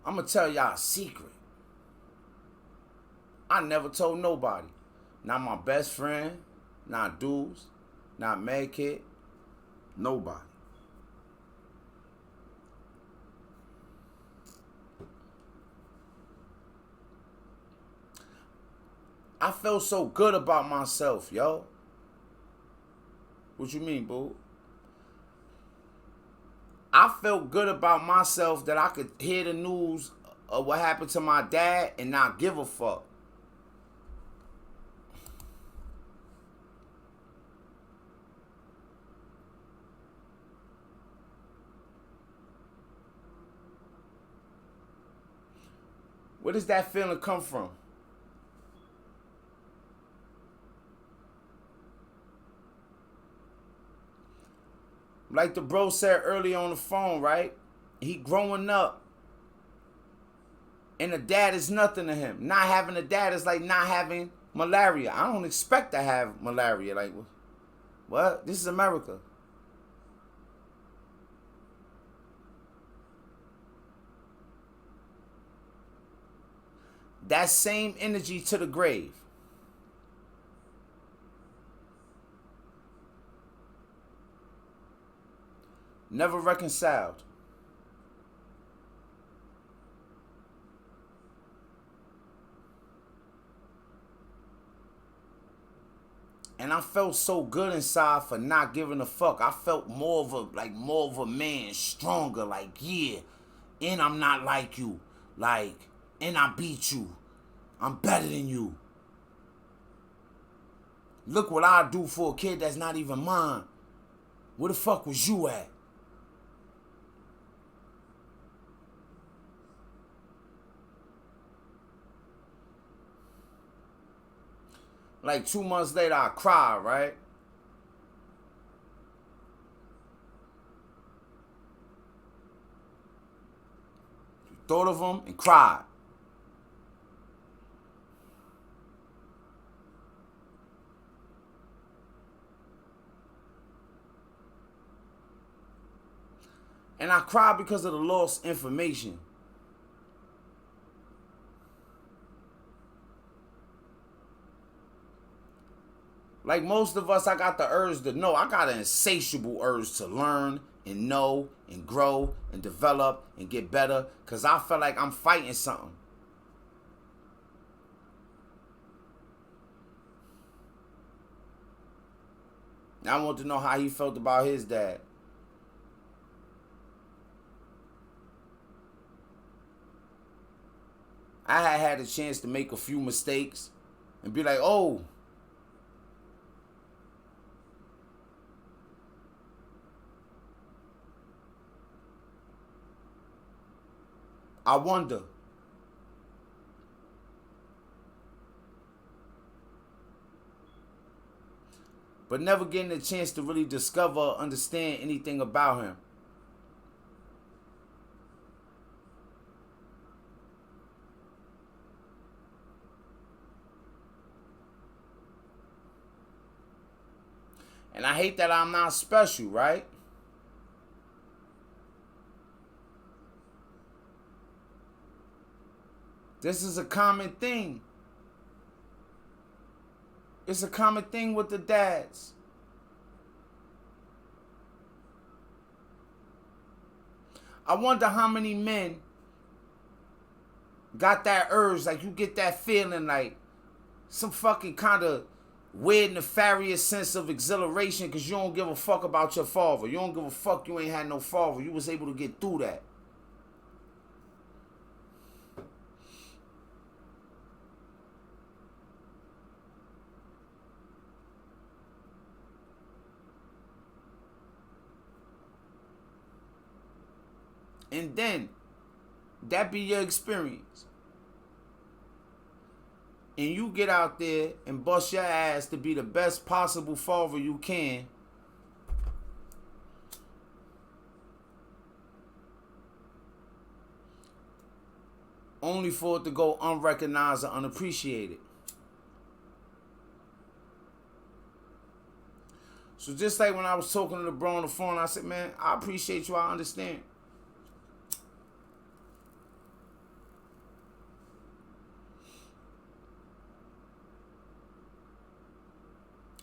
I'm going to tell y'all a secret. I never told nobody. Not my best friend, not dudes, not Mad Kid, nobody. I felt so good about myself, yo. What you mean, boo? I felt good about myself that I could hear the news of what happened to my dad and not give a fuck. Where does that feeling come from? Like the bro said earlier on the phone, right? He growing up and a dad is nothing to him. Not having a dad is like not having malaria. I don't expect to have malaria. Like, what? This is America. That same energy to the grave. Never reconciled. And I felt so good inside for not giving a fuck. I felt more of a man, stronger, like, yeah. And I'm not like you. Like, and I beat you. I'm better than you. Look what I do for a kid that's not even mine. Where the fuck was you at? Like 2 months later, I cried, right? Thought of him and cried. And I cried because of the lost information. Like most of us, I got the urge to know. I got an insatiable urge to learn and know and grow and develop and get better because I feel like I'm fighting something. And I want to know how he felt about his dad. I had a chance to make a few mistakes and be like, oh, I wonder. But never getting a chance to really discover or understand anything about him. And I hate that I'm not special, right? This is a common thing. It's a common thing with the dads. I wonder how many men got that urge, like you get that feeling like some fucking kind of weird, nefarious sense of exhilaration because you don't give a fuck about your father. You don't give a fuck you ain't had no father. You was able to get through that. And then, that be your experience. And you get out there and bust your ass to be the best possible father you can. Only for it to go unrecognized or unappreciated. So just like when I was talking to the bro on the phone, I said, man, I appreciate you, I understand.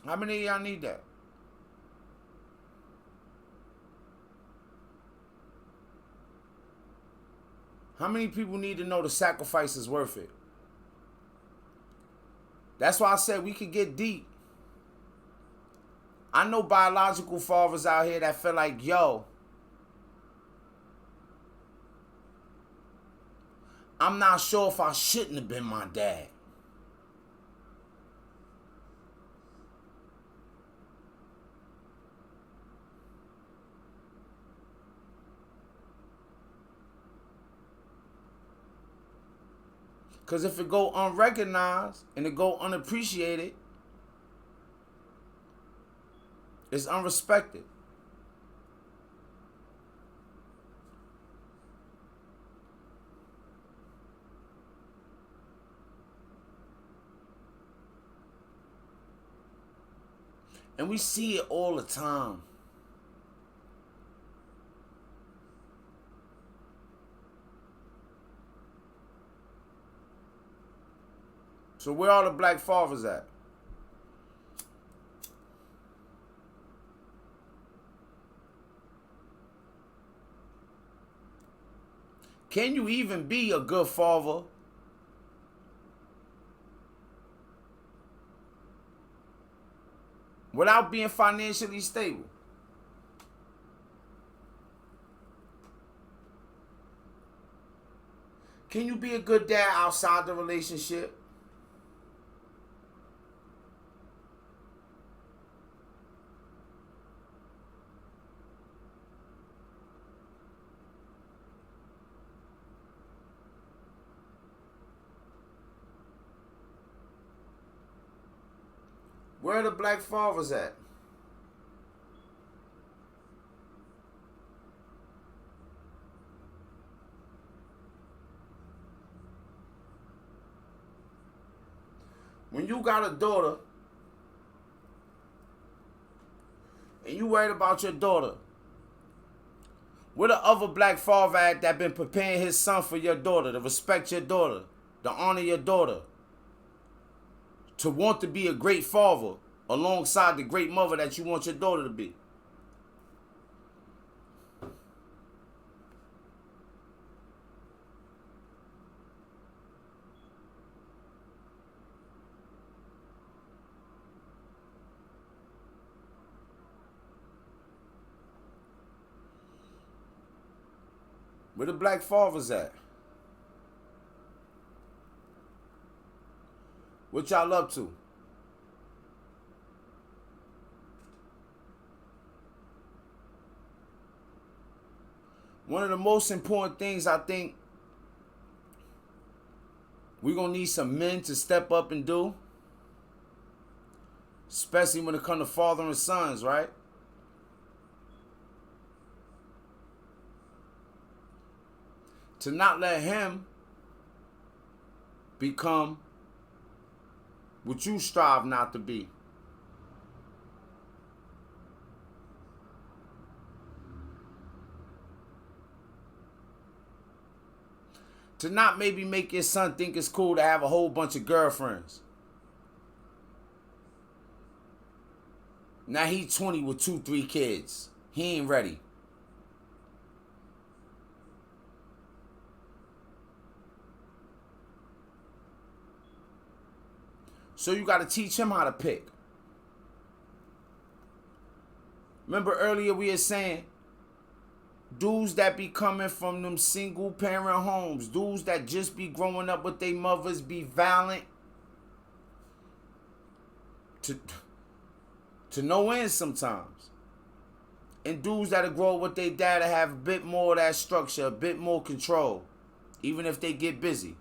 How many of y'all need that? How many people need to know the sacrifice is worth it? That's why I said we could get deep. I know biological fathers out here that feel like, yo, I'm not sure if I shouldn't have been my dad. Because if it go unrecognized and it go unappreciated, it's unrespected. And we see it all the time. So where are the black fathers at? Can you even be a good father without being financially stable? Can you be a good dad outside the relationship? Where are the black fathers at? When you got a daughter and you worried about your daughter, where the other black father at that been preparing his son for your daughter, to respect your daughter, to honor your daughter, to want to be a great father alongside the great mother that you want your daughter to be? Where the black fathers at? What y'all up to? One of the most important things I think we're going to need some men to step up and do, especially when it comes to father and sons, right? To not let him become what you strive not to be. To not maybe make your son think it's cool to have a whole bunch of girlfriends. Now he 20 with 2-3 kids. He ain't ready. So you got to teach him how to pick. Remember earlier we were saying, dudes that be coming from them single parent homes, dudes that just be growing up with their mothers, be violent to no end sometimes. And dudes that'll grow up with their dad to have a bit more of that structure, a bit more control, even if they get busy.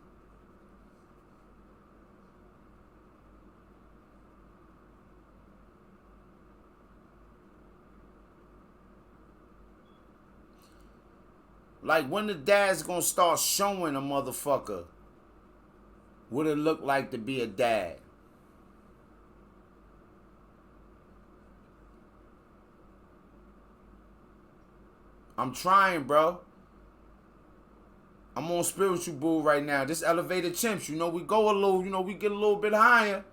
Like, when the dad's gonna start showing a motherfucker what it look like to be a dad? I'm trying, bro. I'm on spiritual bull right now. This elevated chimps, we go a little, we get a little bit higher.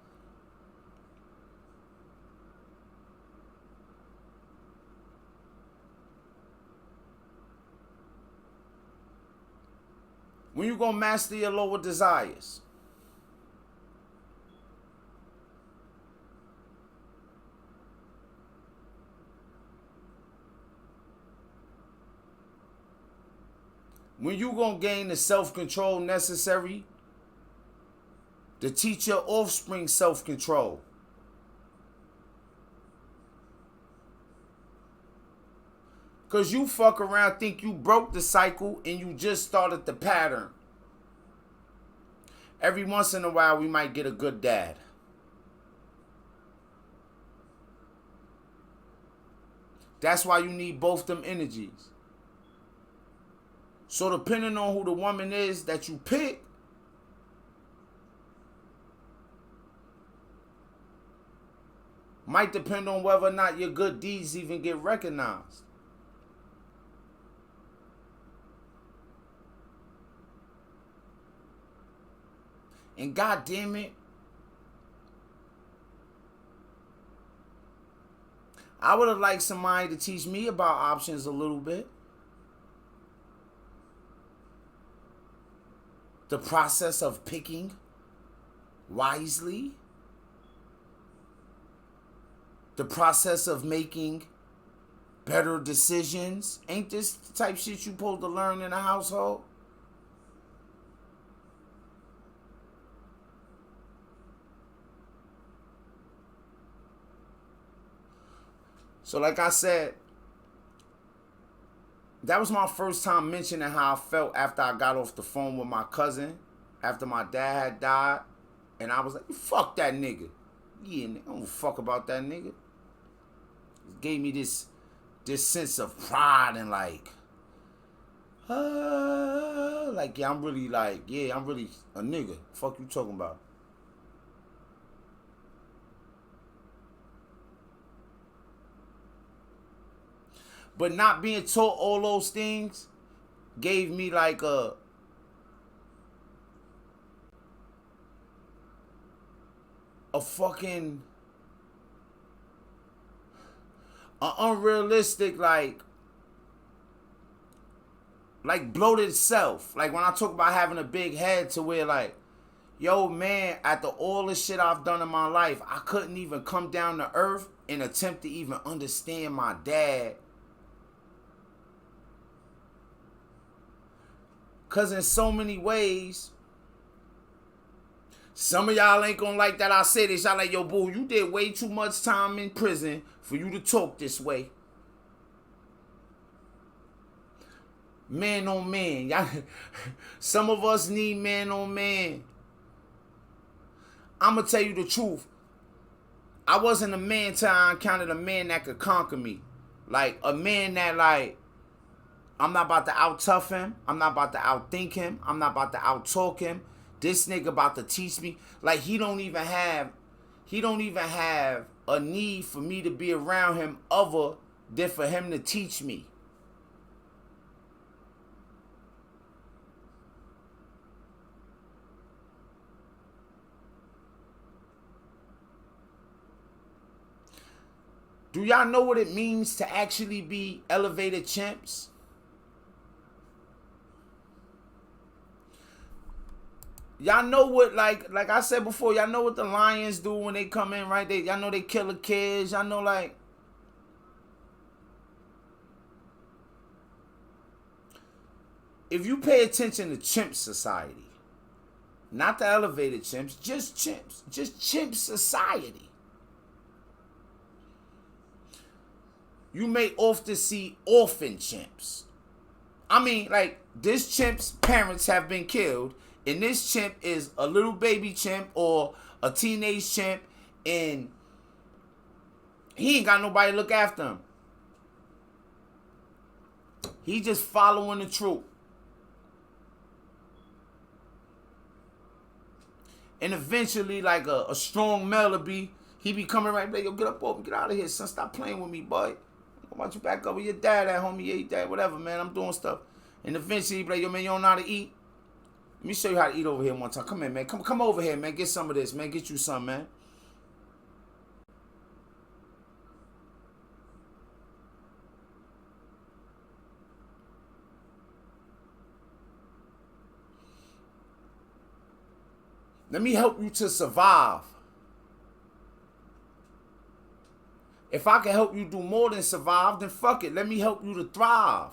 When you gonna master your lower desires? When you gonna gain the self-control necessary to teach your offspring self-control? Because you fuck around, think you broke the cycle, and you just started the pattern. Every once in a while, we might get a good dad. That's why you need both them energies. So depending on who the woman is that you pick, might depend on whether or not your good deeds even get recognized. And God damn it, I would have liked somebody to teach me about options a little bit. The process of picking wisely. The process of making better decisions. Ain't this the type shit you supposed to learn in a household? So like I said, that was my first time mentioning how I felt after I got off the phone with my cousin, after my dad had died. And I was like, fuck that nigga. Yeah, I don't fuck about that nigga. It gave me this sense of pride and like yeah, I'm really a nigga. Fuck you talking about? But not being taught all those things gave me like a fucking unrealistic like bloated self. Like when I talk about having a big head to where like, yo man, after all the shit I've done in my life, I couldn't even come down to earth and attempt to even understand my dad. Cause in so many ways, some of y'all ain't gonna like that I say this. Y'all like, yo, boo, you did way too much time in prison for you to talk this way. Man on man. Y'all, some of us need man on man. I'm gonna tell you the truth. I wasn't a man till I encountered a man that could conquer me. Like, a man that, like, I'm not about to out-tough him. I'm not about to outthink him. I'm not about to out-talk him. This nigga about to teach me. Like, he don't even have a need for me to be around him other than for him to teach me. Do y'all know what it means to actually be elevated chimps? Y'all know what, like I said before, y'all know what the lions do when they come in, right? Y'all know they kill the kids. Y'all know, like, if you pay attention to chimp society, not the elevated chimps, just chimp society, you may often see orphan chimps. I mean, like, this chimp's parents have been killed, and this chimp is a little baby chimp or a teenage chimp, and he ain't got nobody to look after him. He just following the truth. And eventually, like a strong male will be, he be coming right back, yo, get up off me, get out of here, son, stop playing with me, boy. Why don't you back up with your dad at home? You eat that, whatever, man, I'm doing stuff. And eventually, he be like, yo, man, you don't know how to eat? Let me show you how to eat over here one time. Come here, man. Come over here, man. Get some of this, man. Get you some, man. Let me help you to survive. If I can help you do more than survive, then fuck it. Let me help you to thrive.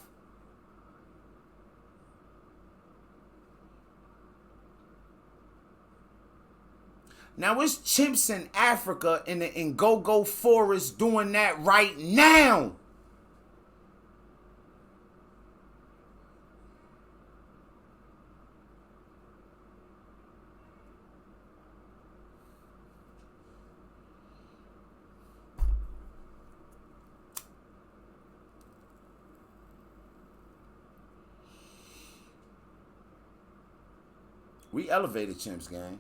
Now it's chimps in Africa in the Ngogo forest doing that right now. We elevated chimps, gang.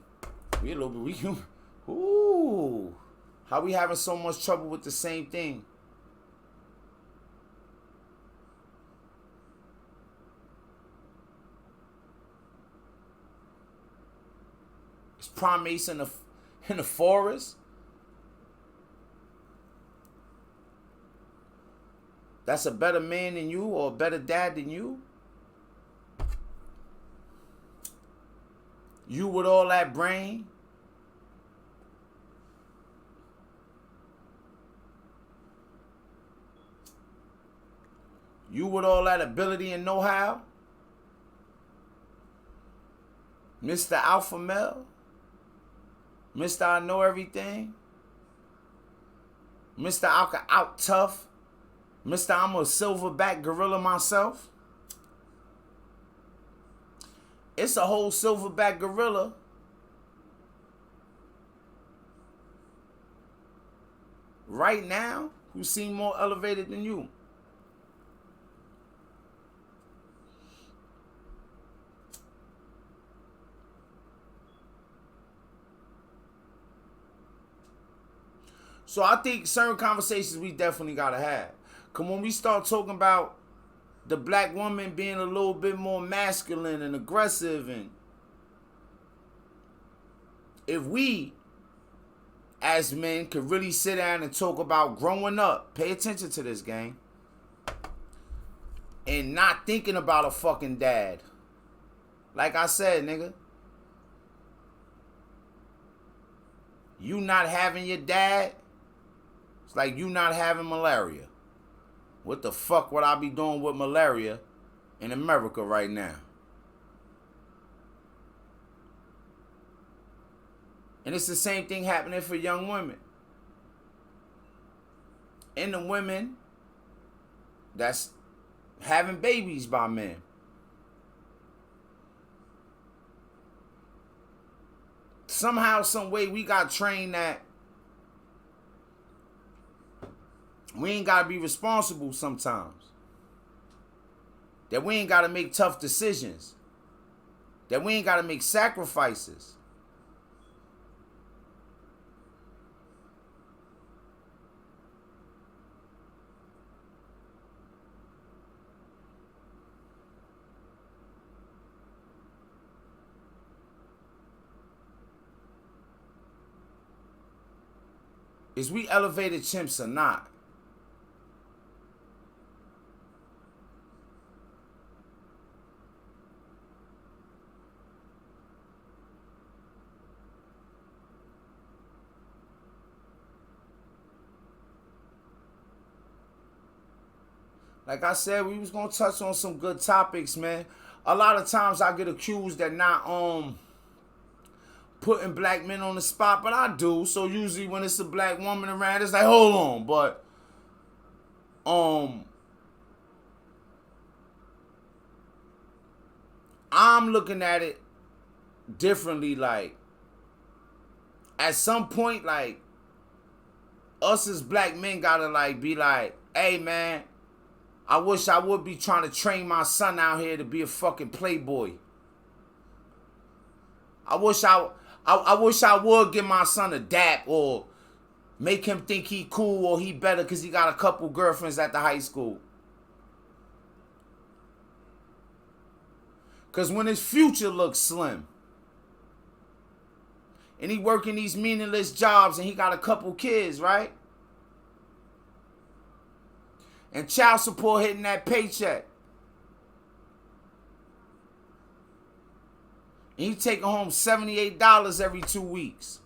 We a little bit, ooh. How we having so much trouble with the same thing? It's primates in the forest. That's a better man than you or a better dad than you. You with all that brain. You with all that ability and know-how. Mr. Alpha Male. Mr. I know everything. Mr. I can out tough. Mr. I'm a silverback gorilla myself. It's a whole silverback gorilla right now who seem more elevated than you. So I think certain conversations we definitely gotta have. Cause when we start talking about the black woman being a little bit more masculine and aggressive, and if we as men could really sit down and talk about growing up, pay attention to this, gang, and not thinking about a fucking dad. Like I said, nigga, you not having your dad, it's like you not having malaria. What the fuck would I be doing with malaria in America right now? And it's the same thing happening for young women. And the women that's having babies by men. Somehow, some way, we got trained that we ain't got to be responsible sometimes. That we ain't got to make tough decisions. That we ain't got to make sacrifices. Is we elevated chimps or not? Like I said, we was gonna touch on some good topics, man. A lot of times I get accused that not putting black men on the spot, but I do. So usually when it's a black woman around, it's like, hold on, but I'm looking at it differently. Like, at some point, like, us as black men gotta like be like, hey man, I wish I would be trying to train my son out here to be a fucking playboy. I wish I would give my son a dap or make him think he cool or he better because he got a couple girlfriends at the high school. Because when his future looks slim and he working these meaningless jobs and he got a couple kids, right? And child support hitting that paycheck. And he taking home $78 every 2 weeks.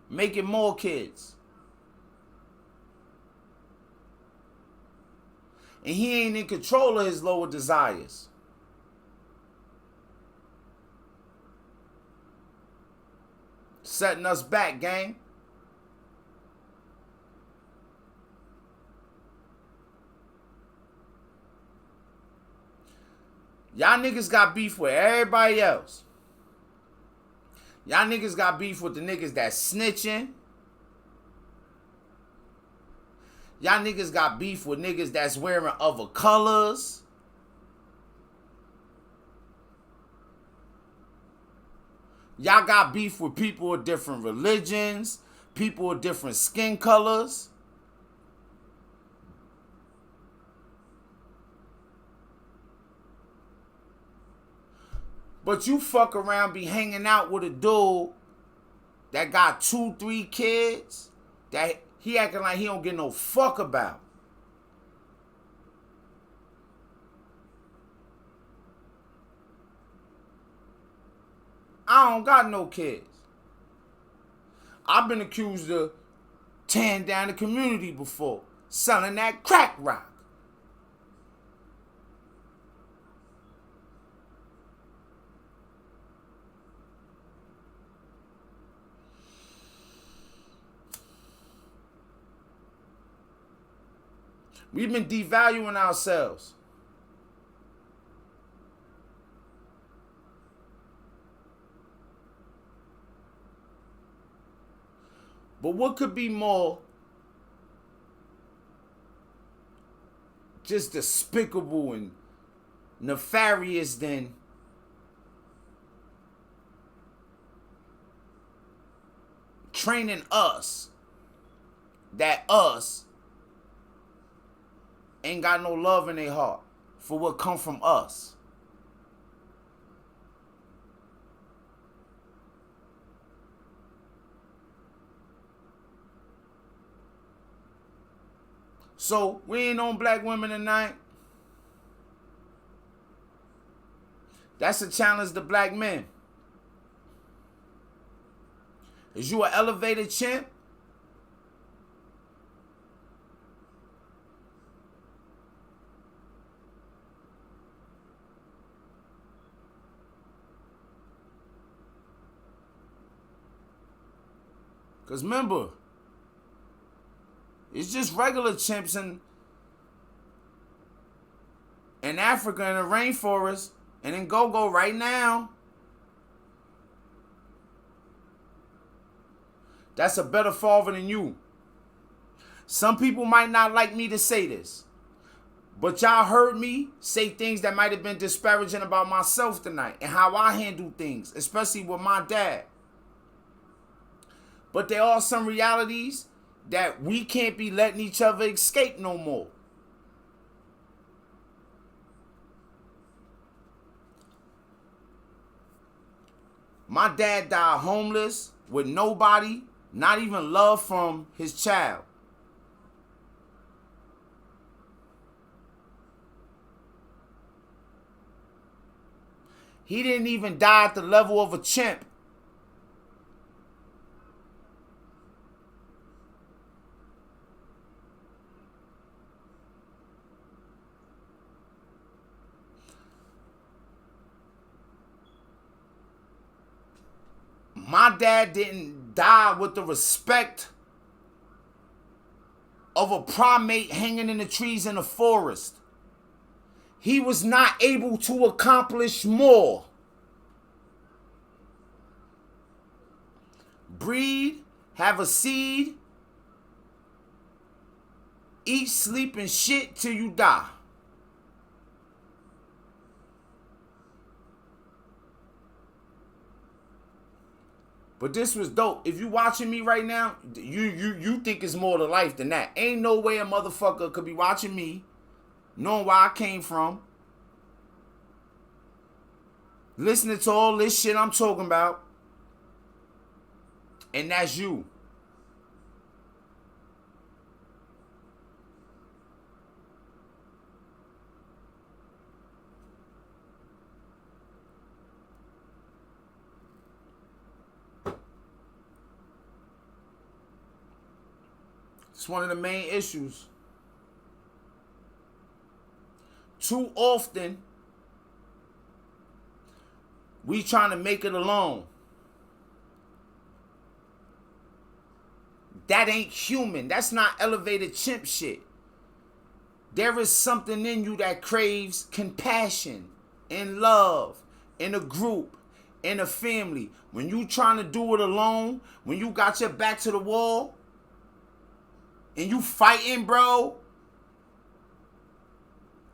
Making more kids. And he ain't in control of his lower desires. Setting us back, gang. Y'all niggas got beef with everybody else. Y'all niggas got beef with the niggas that snitching. Y'all niggas got beef with niggas that's wearing other colors. Y'all got beef with people of different religions, people of different skin colors. But you fuck around be hanging out with a dude that got 2, 3 kids that he acting like he don't get no fuck about. I don't got no kids. I've been accused of tearing down the community before, selling that crack rock. We've been devaluing ourselves. But what could be more just despicable and nefarious than training us that us ain't got no love in their heart for what come from us? So we ain't on black women tonight. That's a challenge to black men. Is you an elevated chimp? Because remember, it's just regular chimps in Africa in the rainforest and in Go-Go right now. That's a better father than you. Some people might not like me to say this, but y'all heard me say things that might have been disparaging about myself tonight and how I handle things, especially with my dad. But there are some realities that we can't be letting each other escape no more. My dad died homeless with nobody, not even love from his child. He didn't even die at the level of a chimp. My dad didn't die with the respect of a primate hanging in the trees in the forest. He was not able to accomplish more. Breed, have a seed, eat, sleep, and shit till you die. But this was dope. If you watching me right now, you think it's more to life than that. Ain't no way a motherfucker could be watching me, knowing where I came from, listening to all this shit I'm talking about, and that's you. It's one of the main issues. Too often, we trying to make it alone. That ain't human. That's not elevated chimp shit. There is something in you that craves compassion and love in a group, in a family. When you trying to do it alone, when you got your back to the wall and you fighting, bro,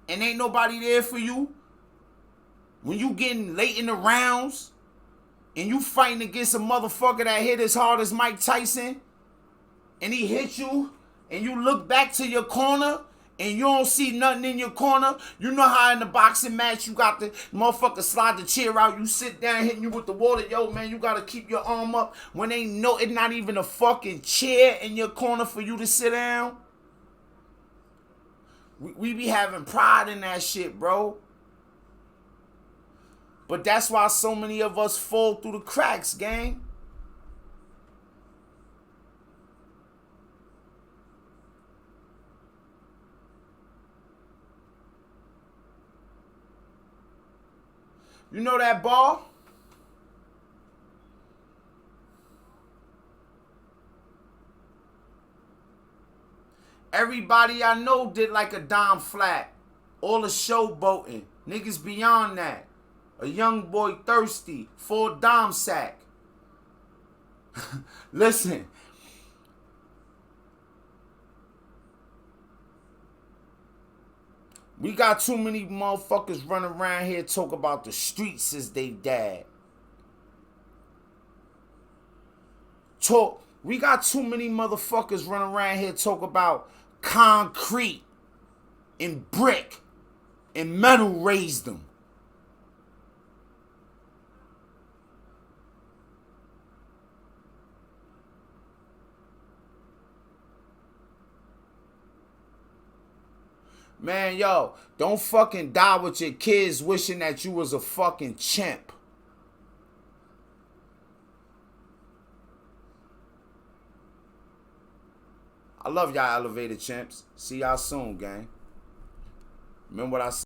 and ain't nobody there for you, when you getting late in the rounds and you fighting against a motherfucker that hit as hard as Mike Tyson, and he hit you, and you look back to your corner, and you don't see nothing in your corner. You know how in the boxing match, you got the motherfucker slide the chair out, you sit down hitting you with the water. Yo, man, you got to keep your arm up when ain't no, it's not even a fucking chair in your corner for you to sit down. We be having pride in that shit, bro. But that's why so many of us fall through the cracks, gang. You know that ball? Everybody I know did like a dime flat. All the showboating. Niggas beyond that. A young boy thirsty. Full dime sack. Listen. We got too many motherfuckers running around here talk about the streets as they dad. We got too many motherfuckers running around here talk about concrete and brick and metal raised them. Man, yo, don't fucking die with your kids wishing that you was a fucking chimp. I love y'all elevated chimps. See y'all soon, gang. Remember what I said.